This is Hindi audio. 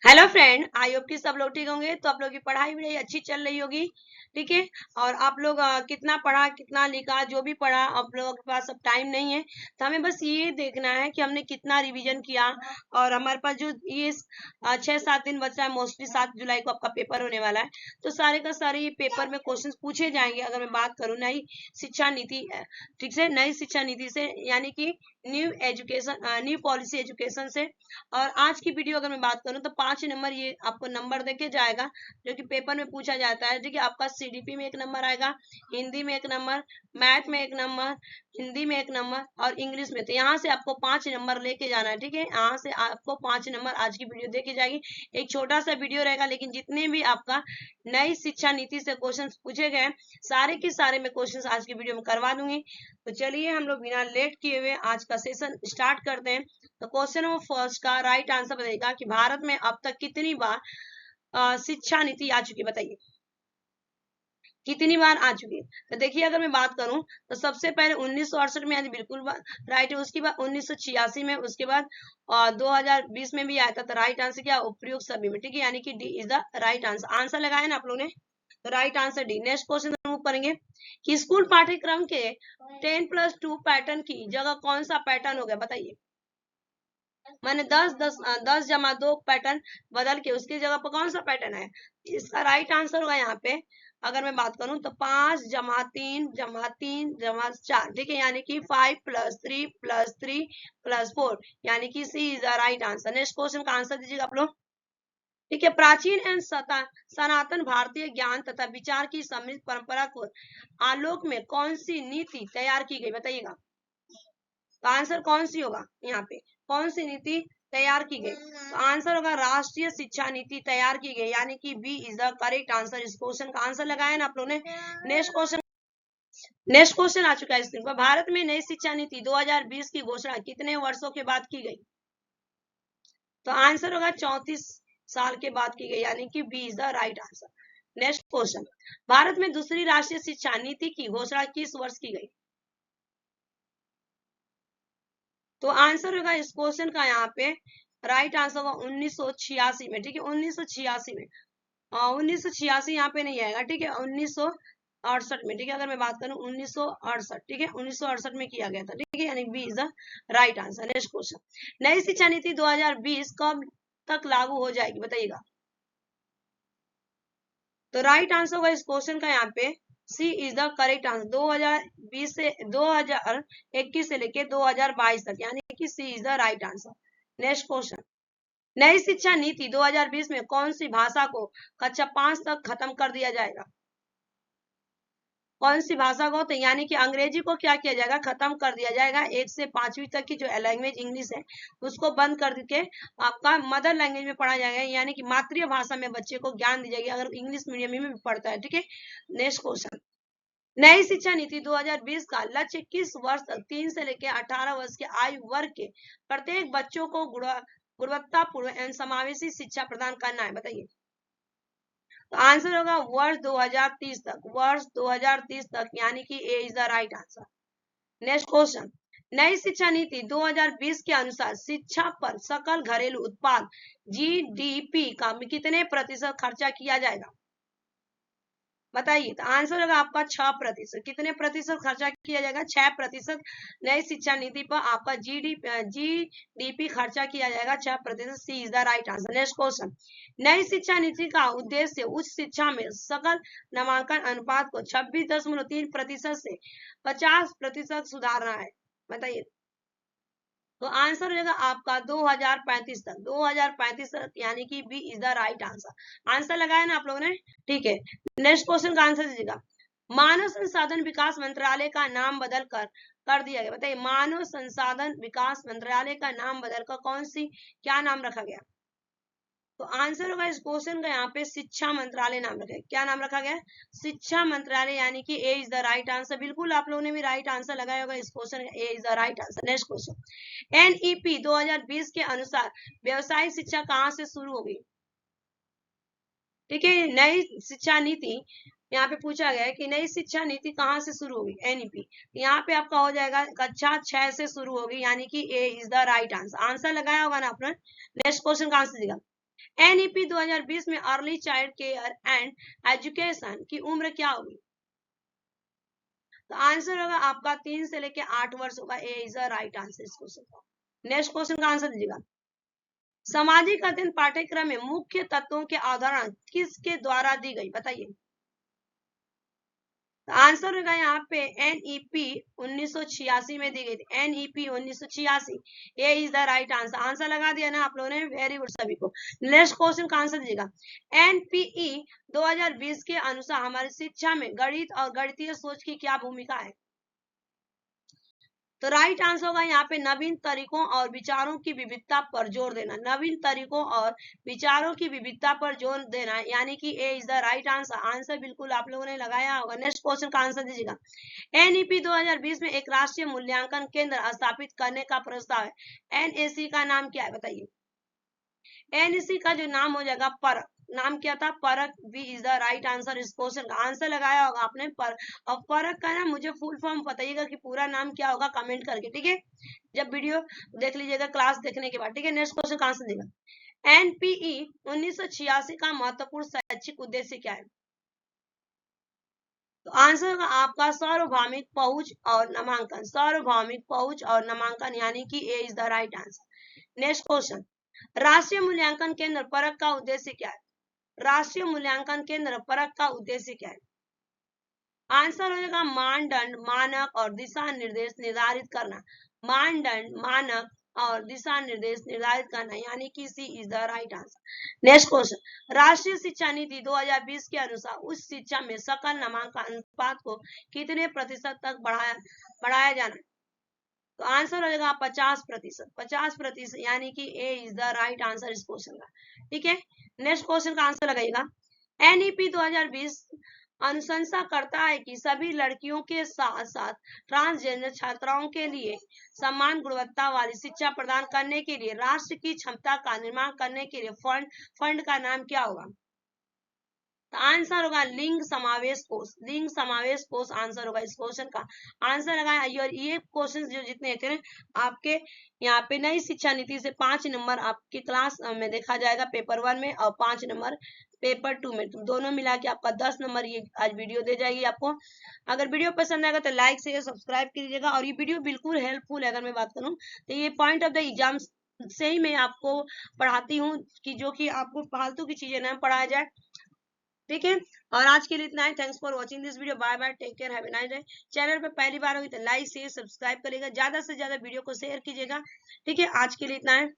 हेलो फ्रेंड, आई होप कि सब लोग ठीक होंगे। तो आप लोग की पढ़ाई भी अच्छी चल रही होगी, ठीक है। और आप लोग कितना पढ़ा कितना लिखा, जो भी पढ़ा, आप लोगों के पास अब टाइम नहीं है। तो हमें बस ये देखना है कि हमने कितना रिवीजन किया। और हमारे पास जो ये 6-7 दिन बचा है, मोस्टली 7 जुलाई को आपका पेपर होने वाला है। तो सारे का सारे ये पेपर में क्वेश्चन पूछे जाएंगे। अगर मैं बात करूँ नई शिक्षा नीति, ठीक से, नई शिक्षा नीति से, यानी कि न्यू पॉलिसी एजुकेशन से। और आज की वीडियो अगर मैं बात करूं तो 5 नंबर ये आपको नंबर देके जाएगा, जो कि पेपर में पूछा जाता है। ठीक है, आपका सीडीपी में 1 नंबर आएगा, हिंदी में 1 नंबर, मैथ में 1 नंबर, हिंदी में 1 नंबर और इंग्लिश में। तो यहाँ से आपको 5 नंबर लेके जाना है। ठीक है, यहाँ से आपको 5 नंबर आज की वीडियो देके जाएगी। एक छोटा सा वीडियो रहेगा, लेकिन जितने भी आपका नई शिक्षा नीति से क्वेश्चन पूछे गए, सारे के सारे मैं क्वेश्चन आज की वीडियो में करवा दूंगी। तो चलिए हम लोग बिना लेट किए हुए आज का सेशन स्टार्ट करते हैं। तो क्वेश्चन नंबर फर्स्ट का राइट आंसर बताइएगा कि भारत में अब तक कितनी बार शिक्षा नीति आ चुकी है, बताइए कितनी बार आ चुकी है। तो देखिए, अगर मैं बात करूं तो सबसे पहले 1968 में यानी बिल्कुल राइट है। उसके बाद 1986 में, उसके बाद 2020 में भी आया था। तो राइट आंसर क्या, उपयुक्त सभी में। ठीक है, यानी कि D is the right answer. Answer लगाया ना आप लोगों ने, तो right answer D. Next question move करेंगे कि स्कूल पाठ्यक्रम के 10+2 पैटर्न की जगह कौन सा पैटर्न हो गया, बताइए। मैंने 10+2 पैटर्न बदल के उसकी जगह पर कौन सा पैटर्न है। इसका राइट आंसर होगा यहाँ पे, अगर मैं बात करूं तो 5+3+3+4। ठीक है, यानी कि 5+3+3+4, यानी कि C is the right answer. Next question का आंसर दीजिएगा आप लोग। ठीक है, प्राचीन एवं सनातन भारतीय ज्ञान तथा विचार की समृद्ध परंपरा को आलोक में कौन सी नीति तैयार की गई, बताइएगा। तो आंसर कौन सी होगा यहाँ पे, कौन सी नीति तैयार की गई। तो आंसर होगा राष्ट्रीय शिक्षा नीति तैयार की गई, यानी कि B is the correct answer. इस क्वेश्चन का आंसर लगाया ना आप लोगों ने। नेक्स्ट क्वेश्चन आ चुका है स्क्रीन पर। भारत में नई शिक्षा नीति 2020 की घोषणा कितने वर्षों के बाद की गई। तो आंसर होगा 34 साल के बाद की गई, यानी कि B is the right answer. Next question, Bharat में दूसरी राष्ट्रीय शिक्षा नीति की घोषणा किस वर्ष की गई। तो आंसर होगा इस क्वेश्चन का यहाँ पे राइट आंसर होगा 1986 में। ठीक है, 1986 में। 1986 यहाँ पे नहीं आएगा। ठीक है, 1968 में। ठीक है, अगर मैं बात करूं 1968, ठीक है, 1968 में किया गया था। ठीक है, यानी B is the right answer. Next question, नई शिक्षा नीति 2020 कब तक लागू हो जाएगी, बताइएगा। तो राइट आंसर होगा इस क्वेश्चन का यहाँ पे C is the correct answer. 2020 से 2021 से लेके 2022 तक, यानी कि C is the right answer. Next question, नई शिक्षा नीति 2020 में कौन सी भाषा को कक्षा 5 तक खत्म कर दिया जाएगा। कौन सी भाषा को, तो यानी कि अंग्रेजी को क्या किया जाएगा, खत्म कर दिया जाएगा। 1 से 5वीं तक की जो लैंग्वेज इंग्लिश है, उसको बंद कर के आपका मदर लैंग्वेज में पढ़ा जाएगा, यानी कि मातृभाषा में बच्चे को ज्ञान दी जाएगी, अगर इंग्लिश मीडियम में भी पढ़ता है। ठीक है, नेक्स्ट क्वेश्चन, नई शिक्षा नीति 2020 का लक्ष्य किस वर्ष तक 3 से लेकर 18 वर्ष के आयु वर्ग के प्रत्येक बच्चों को गुणवत्तापूर्ण एवं समावेशी शिक्षा प्रदान करना है, बताइए। तो आंसर होगा वर्ष 2030 तक, वर्ष 2030 तक, यानी कि A is the right answer. Next question, नई शिक्षा नीति 2020 के अनुसार शिक्षा पर सकल घरेलू उत्पाद जीडीपी का कितने प्रतिशत खर्चा किया जाएगा, बताइए। तो आंसर होगा आपका 6%। कितने प्रतिशत खर्चा किया जाएगा, 6%। नई शिक्षा नीति पर आपका जीडीपी खर्चा किया जाएगा 6%। C is the right answer. Next question, नई शिक्षा नीति का उद्देश्य उच्च शिक्षा में सकल नामांकन अनुपात को 26.3% से 50% सुधारना है, बताइए। तो आंसर हो जाएगा आपका 2035 तक, 2035 तक, यानी कि B is the right answer. Answer लगाया ना आप लोगों ने, ठीक है। नेक्स्ट क्वेश्चन का आंसर दीजिएगा। मानव संसाधन विकास मंत्रालय का नाम बदल कर दिया गया, बताइए। मानव संसाधन विकास मंत्रालय का नाम बदलकर कौन सी क्या नाम रखा गया। तो आंसर होगा इस क्वेश्चन का यहाँ पे शिक्षा मंत्रालय नाम रखा है। क्या नाम रखा गया, शिक्षा मंत्रालय, यानी कि A is the right answer. बिल्कुल आप लोगों ने भी राइट आंसर लगाया होगा इस question, A is the right answer. Next question, NEP 2020 के अनुसार व्यवसायिक शिक्षा कहाँ से शुरू होगी। ठीक है, नई शिक्षा नीति यहाँ पे पूछा गया है कि नई शिक्षा नीति कहाँ से शुरू होगी, एनईपी। यहाँ पे आपका हो जाएगा कक्षा 6 से शुरू होगी, यानी कि A is the right answer. Answer लगाया होगा ना आपने। नेक्स्ट क्वेश्चन का आंसर देगा। NEP 2020 में early child care and education की उम्र क्या होगी? तो आंसर होगा आपका 3 से लेके 8 वर्ष होगा। ए इज द राइट आंसर इस क्वेश्चन का। नेक्स्ट क्वेश्चन का आंसर दीजिएगा। सामाजिक अध्ययन पाठ्यक्रम में मुख्य तत्वों की अवधारणा किसके द्वारा दी गई, बताइए। तो आंसर होगा यहाँ पे NEP 1986 में दी गई थी। NEP 1986, ये is the right answer. Answer लगा दिया ना आप लोगों ने, वेरी गुड सभी को। नेक्स्ट क्वेश्चन का आंसर दीजिएगा। NPE 2020 के अनुसार हमारी शिक्षा में गणित और गणितीय सोच की क्या भूमिका है? तो राइट आंसर होगा यहाँ पे नवीन तरीकों और विचारों की विविधता पर जोर देना। नवीन तरीकों और विचारों की विविधता पर जोर देना, यानी कि A is the right answer. Answer बिल्कुल आप लोगों ने लगाया होगा। नेक्स्ट क्वेश्चन का आंसर दीजिएगा। NEP 2020 में एक राष्ट्रीय मूल्यांकन केंद्र स्थापित करने का प्रस्ताव है। NAC का नाम क्या है, बताइए। NEC का जो नाम हो जाएगा परख। नाम क्या था? Parakh. B is the right answer इस क्वेश्चन का। आंसर लगाया होगा आपने पर। अब परख का ना मुझे फुल फॉर्म बताइएगा कि पूरा नाम क्या होगा, कमेंट करके, ठीक है। जब वीडियो देख लीजिएगा क्लास देखने के बाद, ठीक है। नेक्स्ट क्वेश्चन का आंसर देगा। NPE 1986 का महत्वपूर्ण शैक्षिक उद्देश्य क्या है? तो आंसर होगा आपका सार्वभौमिक पहुंच और नामांकन। सार्वभौमिक पहुंच और नामांकन, यानी कि A is the right answer. Next question. राष्ट्रीय मूल्यांकन केंद्र परख का उद्देश्य क्या है? राष्ट्रीय मूल्यांकन केंद्र परख का उद्देश्य क्या है? आंसर हो जाएगा मानदंड, मानक और दिशा निर्देश निर्धारित करना। मानदंड, मानक और दिशा निर्देश निर्धारित करना, यानी कि C is the right answer. Next question. राष्ट्रीय शिक्षा नीति 2020 के अनुसार उच्च शिक्षा में सकल नामांकन अनुपात को कितने प्रतिशत तक बढ़ाया जाना? तो आंसर हो जाएगा 50%। 50%, यानी कि A is the right answer इस क्वेश्चन का, ठीक है। नेक्स्ट क्वेश्चन का आंसर लगाइएगा। NEP 2020 अनुशंसा करता है कि सभी लड़कियों के साथ साथ ट्रांसजेंडर छात्राओं के लिए समान गुणवत्ता वाली शिक्षा प्रदान करने के लिए राष्ट्र की क्षमता का निर्माण करने के लिए फंड का नाम क्या होगा? तो आंसर होगा लिंग समावेश कोष। लिंग समावेश कोष आंसर होगा इस क्वेश्चन का। आंसर लगाया। और ये क्वेश्चन जो जितने थे ना आपके यहाँ पे नई शिक्षा नीति से 5 नंबर आपकी क्लास में देखा जाएगा पेपर 1 में, और 5 नंबर पेपर 2 में, दोनों मिला के आपका 10 नंबर ये आज वीडियो दे जाएगी आपको। अगर वीडियो पसंद आएगा तो लाइक शेयर सब्सक्राइब कीजिएगा। और ये वीडियो बिल्कुल हेल्पफुल है। अगर मैं बात करूँ तो ये पॉइंट ऑफ द एग्जाम से ही मैं आपको पढ़ाती हूँ कि जो कि आपको फालतू की चीजें ना पढ़ाया जाए, ठीक है। और आज के लिए इतना है। Thanks for watching this video. Bye bye, take care, have a nice day. Channel पे पहली बार होगी तो लाइक शेयर सब्सक्राइब करिएगा, ज्यादा से ज्यादा वीडियो को शेयर कीजिएगा, ठीक है। आज के लिए इतना है।